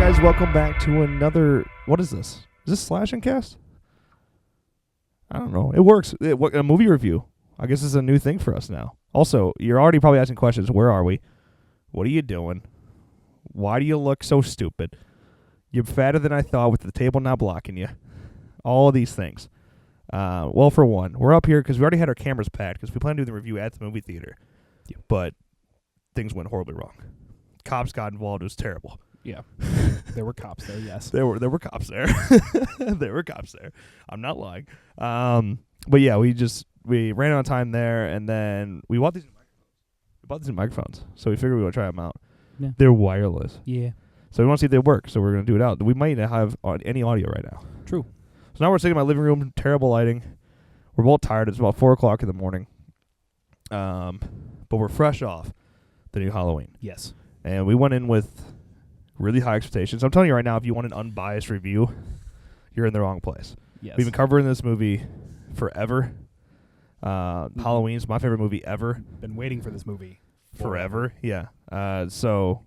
guys, welcome back to another. What is this? Is this Slash and Cast? I don't know. It works. A movie review. I guess it's a new thing for us now. Also, you're already probably asking questions. Where are we? What are you doing? Why do you look so stupid? You're fatter than I thought with the table not blocking you. All of these things. Well, for one, we're up here because we already had our cameras packed because we planned to do the review at the movie theater. Yep. But things went horribly wrong. Cops got involved. It was terrible. Yeah. There were cops there, yes. There were cops there. There were cops there. I'm not lying. But yeah, we ran out of time there, and then we bought these new microphones. So we figured we would try them out. Yeah. They're wireless. Yeah. So we want to see if they work. So we're going to do it out. We might not have any audio right now. True. So now we're sitting in my living room, terrible lighting. We're both tired. It's about 4 o'clock in the morning. But we're fresh off the new Halloween. Yes. And we went in with really high expectations. I'm telling you right now, if you want an unbiased review, you're in the wrong place. Yes. We've been covering this movie forever. Halloween's my favorite movie ever. Been waiting for this movie. Forever. Yeah. So,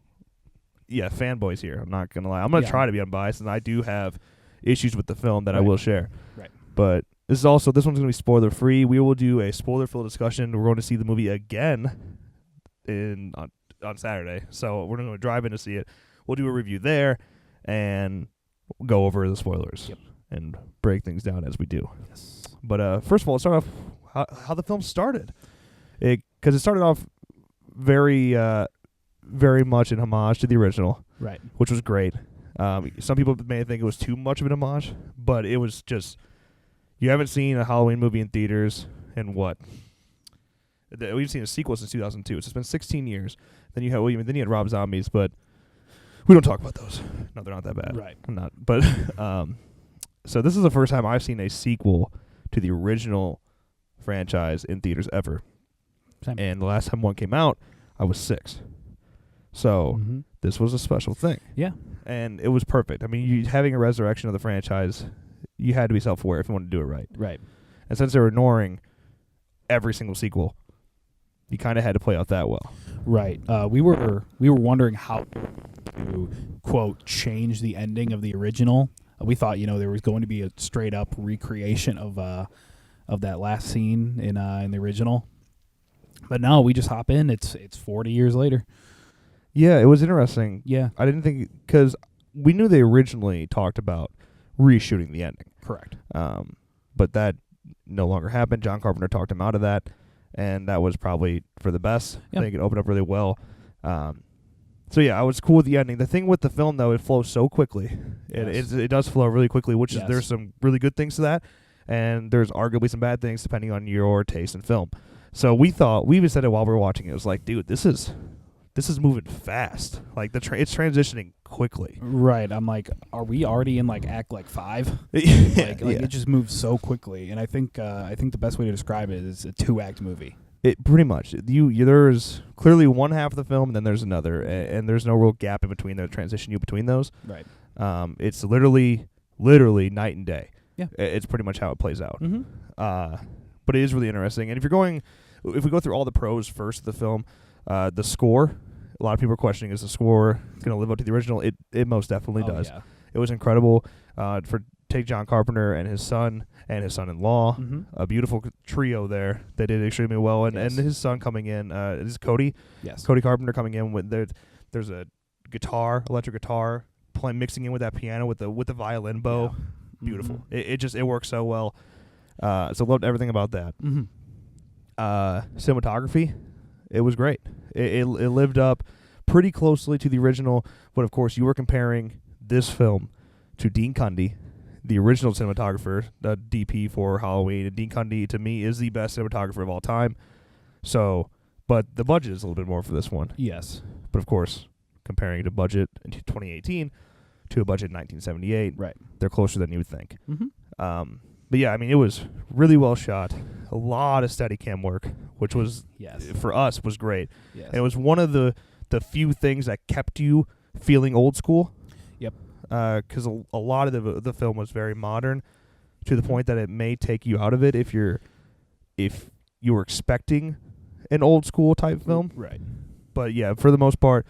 yeah, fanboys here. I'm not going to lie. I'm going to try to be unbiased, and I do have issues with the film that I will share. Right. But this one's going to be spoiler-free. We will do a spoiler-filled discussion. We're going to see the movie again on Saturday. So we're going to drive in to see it. We'll do a review there and go over the spoilers and break things down as we do. Yes. But first of all, let's start off how the film started. Because it started off very much in homage to the original, right? Which was great. Some people may think it was too much of an homage, but it was just, you haven't seen a Halloween movie in theaters in what? We've seen a sequel since 2002. So it's been 16 years. Then you had Rob Zombies, but we don't talk about those. No, they're not that bad. Right. I'm not. But so this is the first time I've seen a sequel to the original franchise in theaters ever. Same. And the last time one came out, I was 6. So this was a special thing. Yeah. And it was perfect. I mean, having a resurrection of the franchise, you had to be self-aware if you wanted to do it right. Right. And since they were ignoring every single sequel, you kind of had to play out that well. Right. We were wondering how to, quote, change the ending of the original. We thought, there was going to be a straight up recreation of that last scene in the original. But no, we just hop in. It's 40 years later. Yeah, it was interesting. Yeah. I didn't think, because we knew they originally talked about reshooting the ending. Correct. But that no longer happened. John Carpenter talked him out of that, and that was probably for the best. Yep. I think it opened up really well. So yeah, I was cool with the ending. The thing with the film, though, it flows so quickly. Yes. It does flow really quickly, which is, Yes. there's some really good things to that, and there's arguably some bad things depending on your taste in film. So we even said it while we were watching it. It was like, dude, this is moving fast. Like it's transitioning quickly. Right. I'm like, are we already in act 5? It just moves so quickly. And I think the best way to describe it is a 2-act movie. It pretty much. There's clearly one half of the film, and then there's another, and there's no real gap in between the transition between those. Right. It's literally night and day. Yeah. It's pretty much how it plays out. Mm-hmm. But it is really interesting. And if we go through all the pros first of the film, the score, a lot of people are questioning, is the score going to live up to the original? It most definitely does. Yeah. It was incredible. Take John Carpenter and his son and his son-in-law, a beautiful trio there. They did extremely well. And his son coming in, this is Cody. Yes. Cody Carpenter coming in with there's a electric guitar, mixing in with that piano with the violin bow. Yeah. Beautiful. It works so well. So loved everything about that. Mm-hmm. Cinematography, it was great. It lived up pretty closely to the original, but of course you were comparing this film to Dean Cundey, the original cinematographer, the DP for Halloween. And Dean Cundey, to me, is the best cinematographer of all time. So, but the budget is a little bit more for this one. Yes. But of course, comparing the budget in 2018 to a budget in 1978, right, they're closer than you would think. Mm-hmm. But yeah, I mean, it was really well shot. A lot of Steadicam work, which was, for us, was great. Yes. And it was one of the few things that kept you feeling old school. Yep. Because a lot of the film was very modern, to the point that it may take you out of it if you were expecting an old school type film. Right. But yeah, for the most part,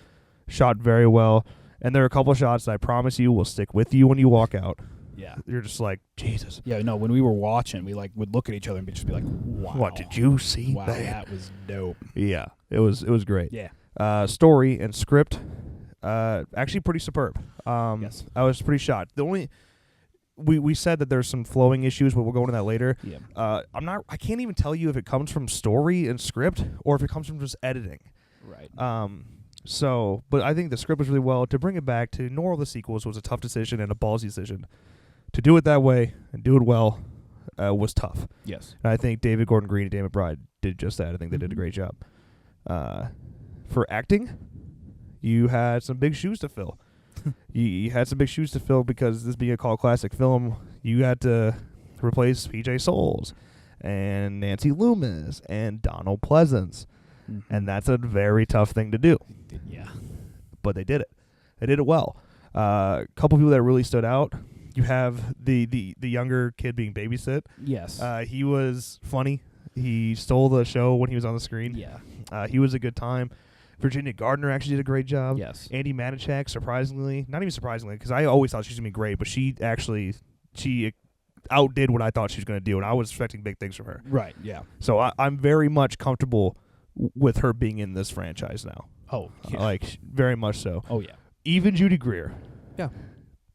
shot very well. And there are a couple shots that I promise you will stick with you when you walk out. Yeah. You're just like, Jesus. Yeah, no, when we were watching, we like would look at each other and just be like, wow. What, did you see Wow, that? that was dope. Yeah, it was great. Yeah. Story and script, actually pretty superb. Yes. I was pretty shocked. The only we said that there's some flowing issues, but we'll go into that later. Yeah. I can't even tell you if it comes from story and script or if it comes from just editing. Right. But I think the script was really well. To bring it back to nor of the sequels was a tough decision and a ballsy decision. To do it that way and do it well was tough. Yes. And I think David Gordon Green and Dan McBride did just that. I think they did a great job. For acting, you had some big shoes to fill. You had some big shoes to fill because this being a cult classic film, you had to replace PJ Souls and Nancy Loomis and Donald Pleasance. Mm-hmm. And that's a very tough thing to do. Yeah. But they did it. They did it well. A couple people that really stood out. You have the younger kid being babysit. Yes. He was funny. He stole the show when he was on the screen. Yeah. He was a good time. Virginia Gardner actually did a great job. Yes. Andy Manichak, surprisingly, not even surprisingly, because I always thought she was going to be great, but she outdid what I thought she was going to do, and I was expecting big things from her. Right, yeah. So I'm very much comfortable with her being in this franchise now. Oh, yeah. Very much so. Oh, yeah. Even Judy Greer. Yeah.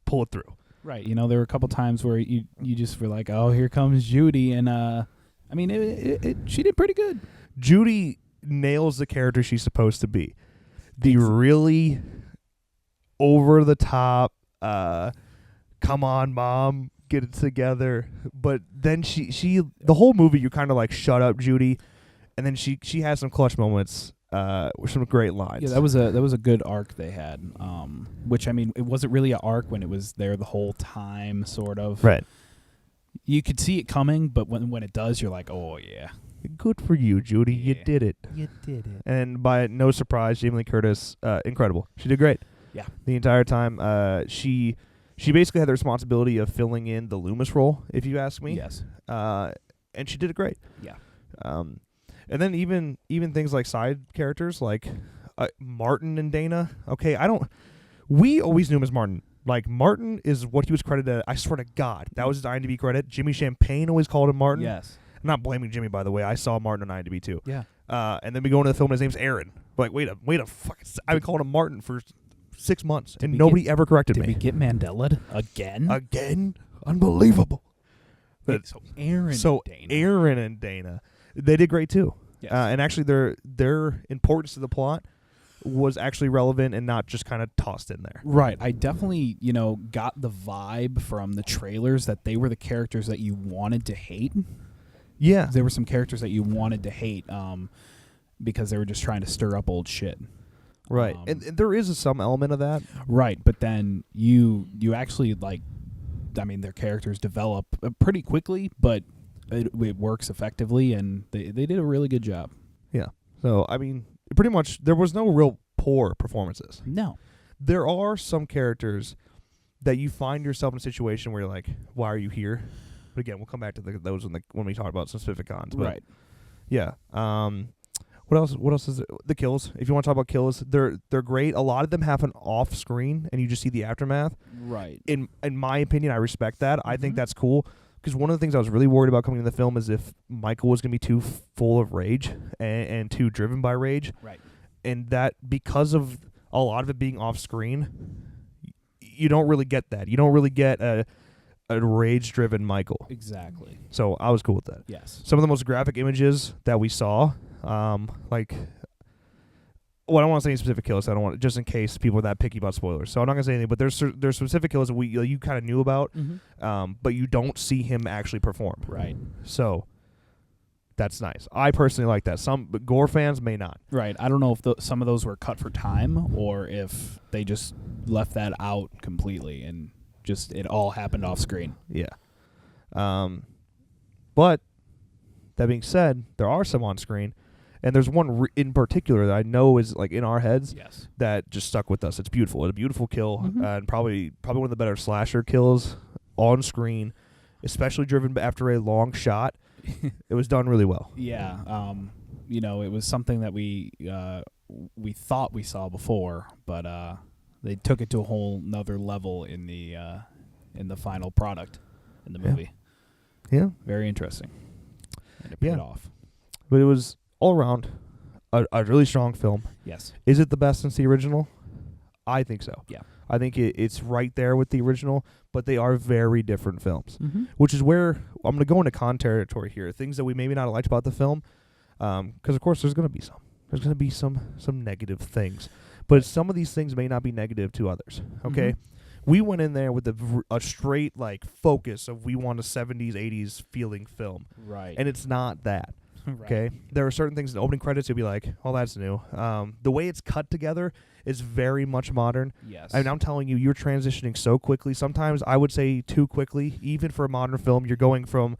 Pull it through. Right. You know, there were a couple times where you just were like, oh, here comes Judy. And, I mean, she did pretty good. Judy nails the character she's supposed to be. The really over-the-top, come on, Mom, get it together. But then she the whole movie, you're kind of like, shut up, Judy. And then she has some clutch moments with some great lines. Yeah, that was a good arc they had. Which, I mean, it wasn't really an arc when it was there the whole time, sort of. Right. You could see it coming, but when it does, you're like, oh, yeah. Good for you, Judy. Yeah. You did it. You did it. And by no surprise, Jamie Lee Curtis, incredible. She did great. Yeah. The entire time. She basically had the responsibility of filling in the Loomis role, if you ask me. Yes. And she did it great. Yeah. And then even things like side characters like Martin and Dana. Okay, we always knew him as Martin. Like, Martin is what he was credited at. I swear to God, that was his IMDb credit. Jimmy Champagne always called him Martin. Yes. I'm not blaming Jimmy, by the way. I saw Martin on IMDb too. Yeah. And then we go into the film and his name's Aaron. Like, wait a fucking... I've been calling him Martin for 6 months, and nobody ever corrected me. Did we get Mandela'd again? Again? Unbelievable. Wait, so Aaron and Dana. Aaron and Dana, they did great too. Yes. And actually their importance to the plot was actually relevant and not just kind of tossed in there. Right. I definitely, got the vibe from the trailers that they were the characters that you wanted to hate. Yeah. There were some characters that you wanted to hate because they were just trying to stir up old shit. Right. And there is some element of that. Right. But then you actually, their characters develop pretty quickly, but it works effectively, and they did a really good job. Yeah. So, I mean, pretty much there was no real poor performances. No. There are some characters that you find yourself in a situation where you're like, why are you here? But again, we'll come back to those when we talk about some specific cons. But Right. Yeah. What else? What else is there? The kills? If you want to talk about kills, they're great. A lot of them happen off screen, and you just see the aftermath. Right. In my opinion, I respect that. I think that's cool because one of the things I was really worried about coming into the film is if Michael was going to be too full of rage and too driven by rage. Right. And that because of a lot of it being off screen, you don't really get that. You don't really get a rage-driven Michael. Exactly. So I was cool with that. Yes. Some of the most graphic images that we saw, well, I don't want to say any specific kills. I don't want, just in case people are that picky about spoilers. So I'm not gonna say anything. But there's specific kills that you kind of knew about, but you don't see him actually perform. Right. So that's nice. I personally like that. Some gore fans may not. Right. I don't know if some of those were cut for time or if they just left that out completely and just it all happened off screen. Yeah. But that being said, there are some on screen, and there's one in particular that I know is like in our heads. Yes. That just stuck with us. It's beautiful. It's a beautiful kill, and probably one of the better slasher kills on screen, especially driven after a long shot. It was done really well. Yeah. It was something that we thought we saw before, but they took it to a whole nother level in the final product in the movie. Yeah. Very interesting. And it paid off. But it was all around a really strong film. Yes. Is it the best since the original? I think so. Yeah. I think it's right there with the original, but they are very different films, Mm-hmm. which is where I'm going to go into con territory here. Things that we maybe not liked about the film, because of course there's going to be some. There's going to be some negative things, but some of these things may not be negative to others. Okay, we went in there with a straight like focus of we want a 70s 80s feeling film, Right. and it's not that. Right. Okay, there are certain things in the opening credits you'll be like, oh, that's new. The way it's cut together is very much modern. Yes. And I'm telling you, you're transitioning so quickly. Sometimes I would say too quickly. Even for a modern film, you're going from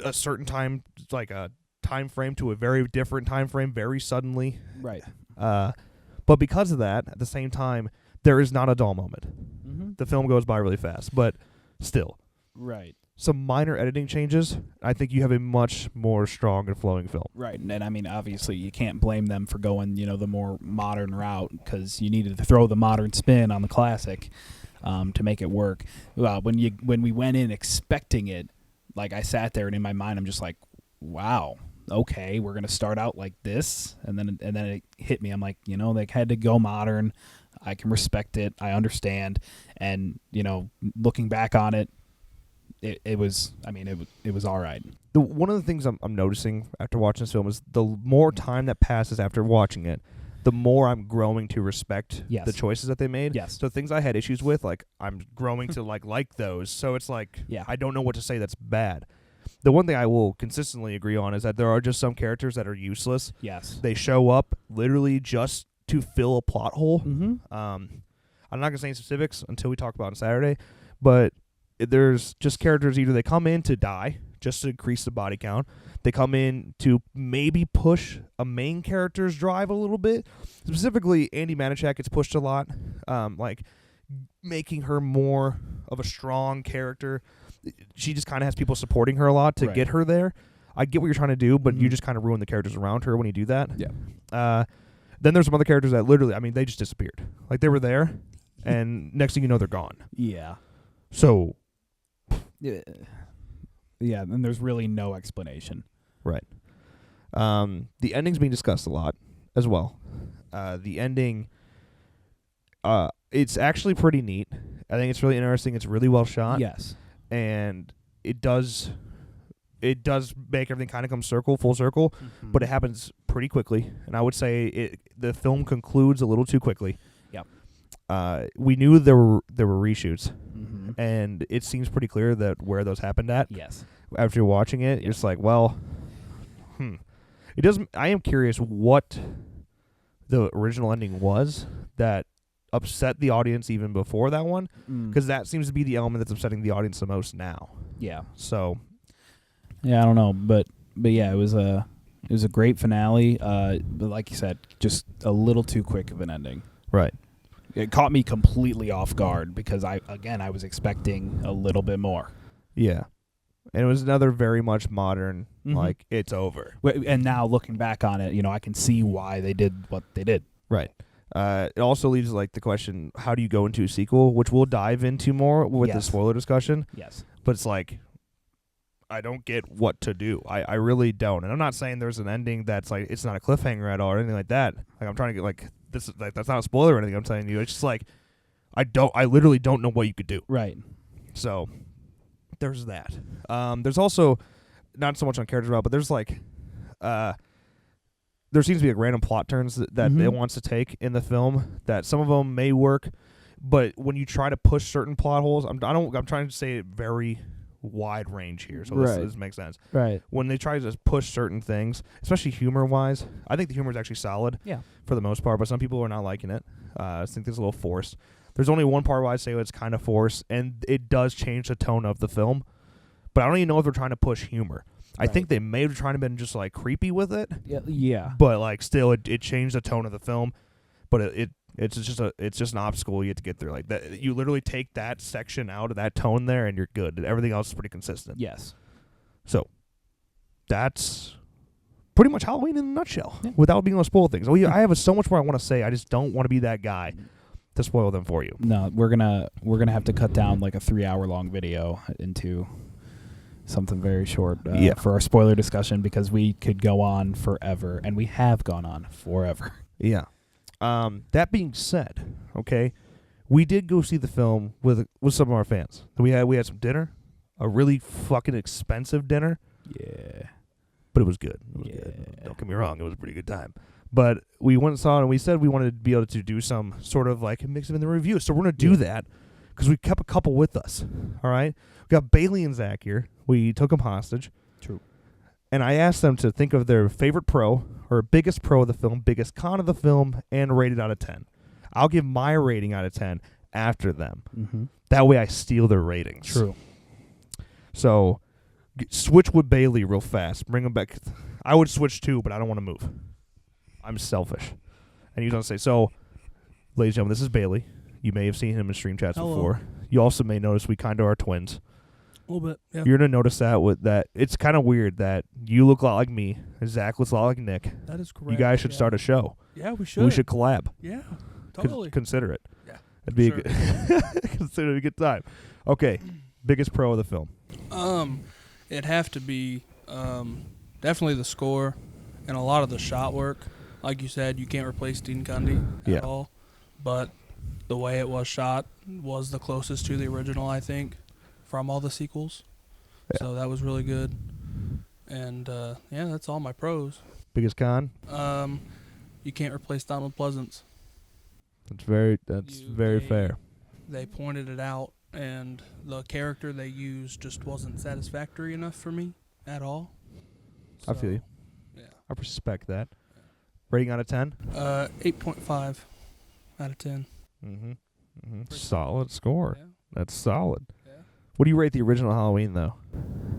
a certain time, like a time frame, to a very different time frame very suddenly. Right. But because of that, at the same time, there is not a dull moment. Mm-hmm. The film goes by really fast, but still. Right. Some minor editing changes, I think you have a much more strong and flowing film. Right, and I mean, obviously, you can't blame them for going, the more modern route because you needed to throw the modern spin on the classic to make it work. When we went in expecting it, like I sat there and in my mind, I'm just like, wow, okay, we're gonna start out like this, and then it hit me. I'm like, they had to go modern. I can respect it. I understand, and looking back on it. It was all right. One of the things I'm noticing after watching this film is the more time that passes after watching it, the more I'm growing to respect the choices that they made. Yes. So things I had issues with, like I'm growing to like those. So it's like I don't know what to say that's bad. The one thing I will consistently agree on is that there are just some characters that are useless. Yes. They show up literally just to fill a plot hole. Mm-hmm. I'm not going to say any specifics until we talk about it on Saturday, but there's just characters, either they come in to die, just to increase the body count. They come in to maybe push a main character's drive a little bit. Specifically, Andy Manichak gets pushed a lot, like making her more of a strong character. She just kind of has people supporting her a lot to get her there. I get what you're trying to do, but you just kind of ruin the characters around her when you do that. Yeah. Then there's some other characters that literally, they just disappeared. Like, they were there, and next thing you know, they're gone. Yeah. So... Yeah, and there's really no explanation. Right. The ending's being discussed a lot as well. The ending, it's actually pretty neat. I think it's really interesting. It's really well shot. Yes. And it does make everything kind of come full circle, but it happens pretty quickly. And I would say the film concludes a little too quickly. Yep. We knew there were reshoots. And it seems pretty clear that where those happened at. Yes. After watching it, you're just like, well, it doesn't. I am curious what the original ending was that upset the audience even before that one, because that seems to be the element that's upsetting the audience the most now. Yeah. So. Yeah, I don't know, but yeah, it was a great finale. But like you said, just a little too quick of an ending. Right. It caught me completely off guard because I was expecting a little bit more. Yeah. And it was another very much modern, like, it's over. And now looking back on it, I can see why they did what they did. Right. It also leaves, like, the question, how do you go into a sequel, which we'll dive into more with the spoiler discussion. Yes. But it's like, I don't get what to do. I really don't. And I'm not saying there's an ending that's, like, it's not a cliffhanger at all or anything like that. Like, I'm trying to get, like... This is like, that's not a spoiler or anything I'm telling you. It's just like I literally don't know what you could do. Right. So there's that. There's also not so much on character route, but there's like there seems to be like random plot turns that it wants to take in the film that some of them may work, but when you try to push certain plot holes, I'm trying to say it very wide range here, so this makes sense. Right. When they try to push certain things, especially humor-wise, I think the humor is actually solid for the most part, but some people are not liking it. I think it's a little forced. There's only one part where I say it's kind of forced, and it does change the tone of the film, but I don't even know if they're trying to push humor. I think they may have tried to been just like creepy with it. Yeah. But like still, it changed the tone of the film, but it's just an obstacle you have to get through. Like that, you literally take that section out of that tone there, and you're good. Everything else is pretty consistent. Yes. So that's pretty much Halloween in a nutshell. Without being able to spoil things. I have so much more I want to say. I just don't want to be that guy. to spoil them for you. No, we're gonna have to cut down like a 3-hour long video into something very short for our spoiler discussion, because we could go on forever, and we have gone on forever. Yeah. That being said, okay, we did go see the film with some of our fans. We had some dinner, a really fucking expensive dinner. Yeah. But it was good. It was good. Don't get me wrong, it was a pretty good time. But we went and saw it, and we said we wanted to be able to do some sort of like mix them in the review. So we're going to do that because we kept a couple with us. All right? We got Bailey and Zach here. We took them hostage. True. And I asked them to think of their favorite pro or biggest pro of the film, biggest con of the film, and rate it out of 10. I'll give my rating out of 10 after them. Mm-hmm. That way I steal their ratings. True. So switch with Bailey real fast. Bring him back. I would switch too, but I don't want to move. I'm selfish. And he's going to say, so, ladies and gentlemen, this is Bailey. You may have seen him in stream chats before. You also may notice we kind of are twins. A little bit, yeah. You're going to notice that with that. It's kind of weird that you look a lot like me, and Zach looks a lot like Nick. That is correct. You guys should start a show. Yeah, we should. We should collab. Yeah, totally. Consider it. Yeah. It'd be a good consider it a good time. Okay, biggest pro of the film. It'd have to be definitely the score and a lot of the shot work. Like you said, you can't replace Dean Cundy at all. But the way it was shot was the closest to the original, I think, from all the sequels. Yeah. So that was really good. And, that's all my pros. Biggest con? You can't replace Donald Pleasance. That's very fair. They pointed it out, and the character they used just wasn't satisfactory enough for me at all. So, I feel you. Yeah. I respect that. Rating out of 10? 8.5 out of 10. Solid score. Yeah. That's solid. Yeah. What do you rate the original Halloween, though?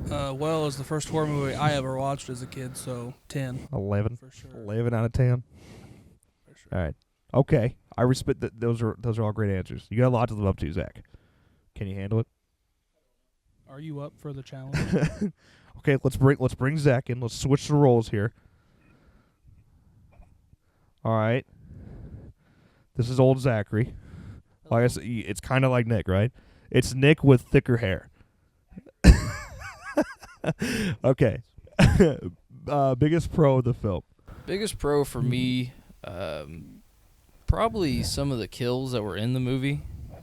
Well, it's the first horror movie I ever watched as a kid, so 10. 11? For sure. 11 out of 10? For sure. All right. Okay. I respect that. Those are all great answers. You got a lot to live up to, Zach. Can you handle it? Are you up for the challenge? Okay, let's bring Zach in. Let's switch the roles here. All right. This is old Zachary. Well, I guess it's kind of like Nick, right? It's Nick with thicker hair. Okay. Biggest pro of the film. Biggest pro for me, probably some of the kills that were in the movie.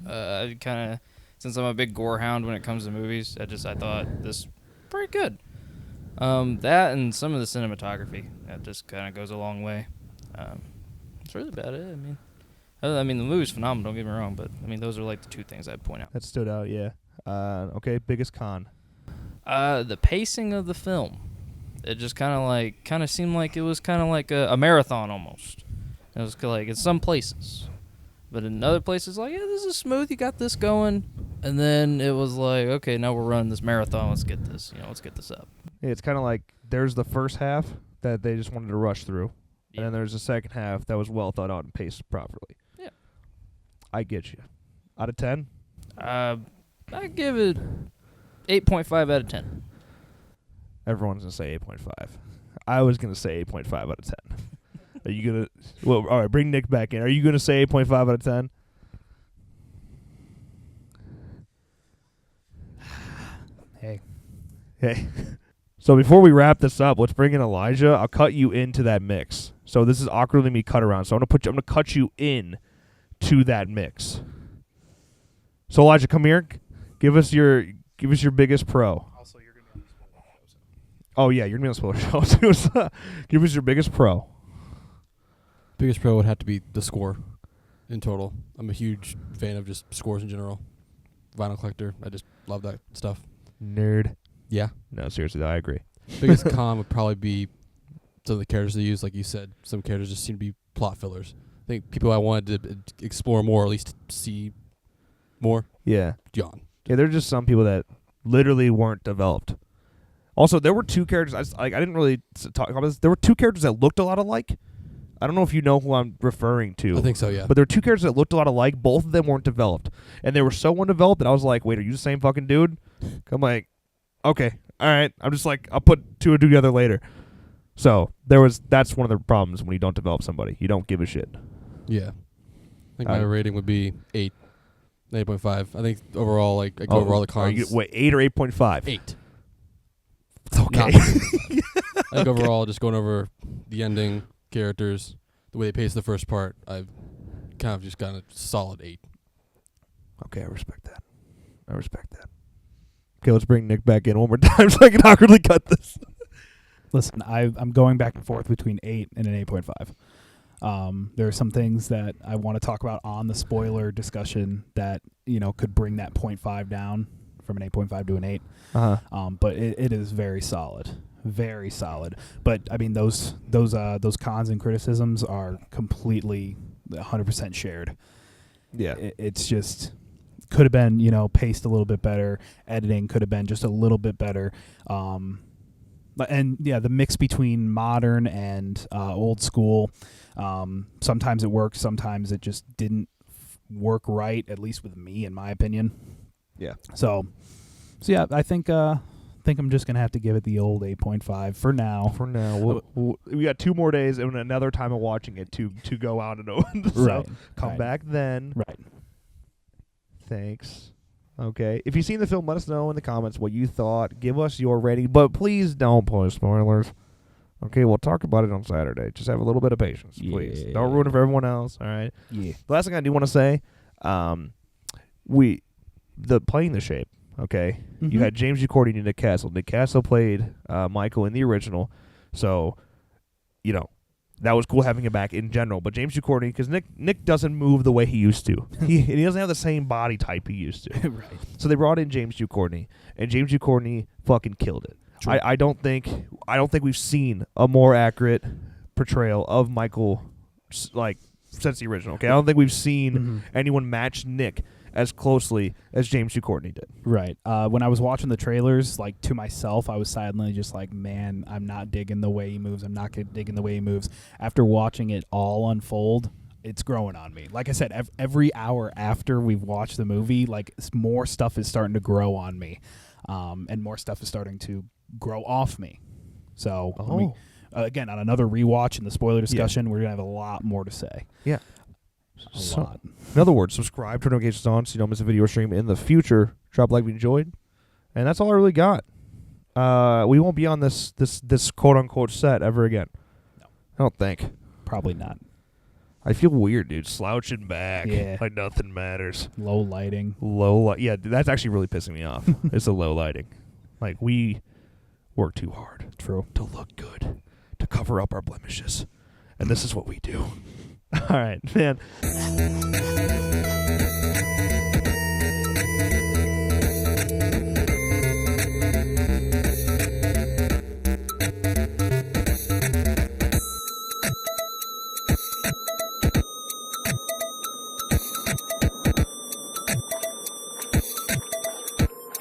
I kind of, since I'm a big gore hound when it comes to movies, I thought this pretty good. That and some of the cinematography, that just kind of goes a long way. That's really about it. I mean, the movie's phenomenal, don't get me wrong, but I mean, those are like the two things I'd point out. That stood out, yeah. Okay, biggest con. The pacing of the film. It just kind of seemed like it was kind of like a marathon almost. It was like in some places, but in other places, like, yeah, this is smooth. You got this going, and then it was like, okay, now we're running this marathon. Let's get this up. Yeah, it's kind of like there's the first half that they just wanted to rush through, and then there's the second half that was well thought out and paced properly. Yeah, I get you. Out of 10? I give it 8.5 out of 10. Everyone's gonna say 8.5. I was gonna say 8.5 out of 10. Are you gonna? Well, all right. Bring Nick back in. Are you gonna say 8.5 out of 10? Hey. So before we wrap this up, let's bring in Elijah. I'll cut you into that mix. So this is awkwardly me cut around. So I'm gonna cut you in to that mix. So Elijah, come here. Give us your biggest pro. Also, you're gonna be on the spoiler show. Oh yeah, you're gonna be on the spoiler show too. Give us your biggest pro. Biggest pro would have to be the score in total. I'm a huge fan of just scores in general. Vinyl collector. I just love that stuff. Nerd. Yeah. No, seriously, I agree. Biggest con would probably be some of the characters they use. Like you said, some characters just seem to be plot fillers. I think people I wanted to explore more, or at least see more. Yeah. John. Yeah, there are just some people that literally weren't developed. Also, there were two characters. I didn't really talk about this. There were two characters that looked a lot alike. I don't know if you know who I'm referring to. I think so, yeah. But there were two characters that looked a lot alike. Both of them weren't developed. And they were so undeveloped that I was like, wait, are you the same fucking dude? I'm like, okay, all right. I'm just like, I'll put two and two together later. So that's one of the problems when you don't develop somebody. You don't give a shit. Yeah. think my rating would be 8, 8.5. I think overall, like I go over all the cons. Wait, 8 or 8.5? 8. Okay. I think overall, just going over the ending, characters, the way they paced the first part, I've kind of just got a solid 8. Okay, I respect that. Okay, let's bring Nick back in one more time so I can awkwardly cut this. Listen, I'm going back and forth between 8 and an 8.5. There are some things that I want to talk about on the spoiler discussion that could bring that 0.5 down from an 8.5 to an 8. But it is very solid. Very solid. But I mean those cons and criticisms are completely 100% shared. Yeah. It's just could have been, paced a little bit better. Editing could have been just a little bit better. And yeah, the mix between modern and old school, sometimes it worked, sometimes it just didn't work right, at least with me, in my opinion. Yeah. So yeah, I think I'm just gonna have to give it the old 8.5 for now. We got 2 more days and another time of watching it to go out and open. So come back then. Right. Thanks. Okay. If you've seen the film, let us know in the comments what you thought. Give us your rating, but please don't post spoilers. Okay, we'll talk about it on Saturday. Just have a little bit of patience, please. Yeah. Don't ruin it for everyone else. All right. Yeah. The last thing I do want to say, playing the shape. Okay, you had James Ducournau and Nick Castle. Nick Castle played Michael in the original, so that was cool having him back in general. But James Ducournau, because Nick doesn't move the way he used to. He doesn't have the same body type he used to. Right. So they brought in James Ducournau, and James Ducournau fucking killed it. I don't think we've seen a more accurate portrayal of Michael since the original. Okay, I don't think we've seen anyone match Nick as closely as James Ducournau did. Right. When I was watching the trailers, to myself, I was silently just like, man, I'm not digging the way he moves. I'm not digging the way he moves. After watching it all unfold, it's growing on me. Like I said, every hour after we've watched the movie, more stuff is starting to grow on me, and more stuff is starting to grow off me. So, again, on another rewatch in the spoiler discussion, we're going to have a lot more to say. Yeah. A lot. In other words, subscribe, turn notifications on so you don't miss a video stream in the future. Drop a like if you enjoyed. And that's all I really got. We won't be on this quote-unquote set ever again. No. I don't think. Probably not. I feel weird, dude. Slouching back. Yeah. Like nothing matters. Low lighting. Yeah, that's actually really pissing me off. It's the low lighting. We work too hard. True. To look good. To cover up our blemishes. And this is what we do. All right, man.